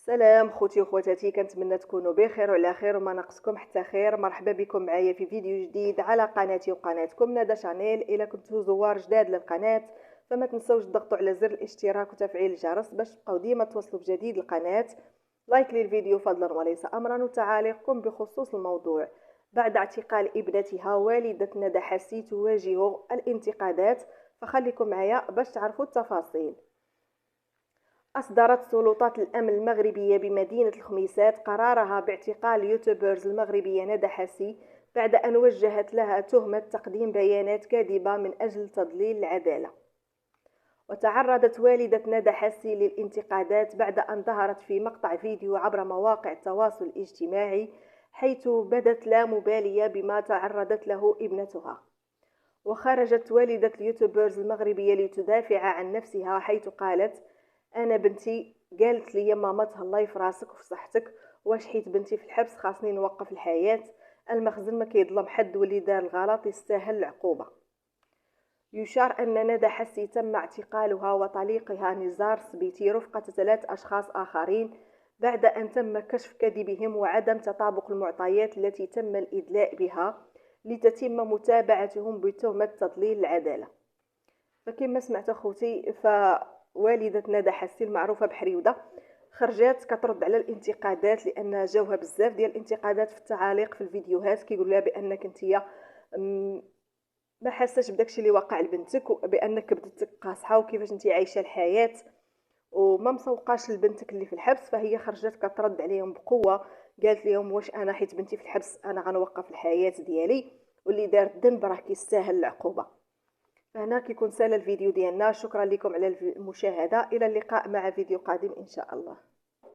سلام خوتي وخواتاتي، كنتمنى تكونوا بخير وعلى خير وما ناقصكم حتى خير. مرحبا بكم معايا في فيديو جديد على قناتي وقناتكم ندى شانيل. الا كنتوا زوار جداد للقناه فما تنسوش تضغطوا على زر الاشتراك وتفعيل الجرس باش تبقاو ديما توصلوا بجديد القناه. لايك للفيديو فضلا وليس امرا، وتعاليقكم بخصوص الموضوع. بعد اعتقال ابنتها والدة ندى حسي تواجه الانتقادات، فخليكم معايا باش تعرفوا التفاصيل. أصدرت سلطات الأمن المغربية بمدينة الخميسات قرارها باعتقال يوتيوبرز المغربية ندى حسي بعد أن وجهت لها تهمة تقديم بيانات كاذبة من أجل تضليل العدالة. وتعرضت والدة ندى حسي للانتقادات بعد أن ظهرت في مقطع فيديو عبر مواقع التواصل الاجتماعي، حيث بدت لا مبالية بما تعرضت له ابنتها. وخرجت والدة اليوتيوبرز المغربية لتدافع عن نفسها، حيث قالت: انا بنتي قالت لي مامتها الله يفراسك وفي صحتك، واش حيت بنتي في الحبس خاصني نوقف الحياه. المخزن ما كيظلم حد، واللي دار الغلط يستاهل العقوبه. يشار ان ندى حسي تم اعتقالها وطليقها نزار سبيتي رفقه 3 اشخاص اخرين بعد ان تم كشف كذبهم وعدم تطابق المعطيات التي تم الادلاء بها لتتم متابعتهم بتهمه تضليل العداله. فكما سمعت اخوتي، والدة ندى حسي المعروفة بحريودة خرجات كترد على الانتقادات، لان جاوها بزاف ديال الانتقادات في التعاليق في الفيديوهات كيقول لها بانك انتيا ما حاساش بداكشي اللي وقع لبنتك، وبانك كبدتك قاصحه وكيفاش انتي عايشه الحياه وما مسوقاش لبنتك اللي في الحبس. فهي خرجت كترد عليهم بقوه، قالت لهم: واش انا حيت بنتي في الحبس انا غنوقف الحياه ديالي؟ واللي دار الذنب راه كيستاهل العقوبه. فهنا كيكون سال الفيديو ديالنا. شكرا لكم على المشاهدة، إلى اللقاء مع فيديو قادم إن شاء الله.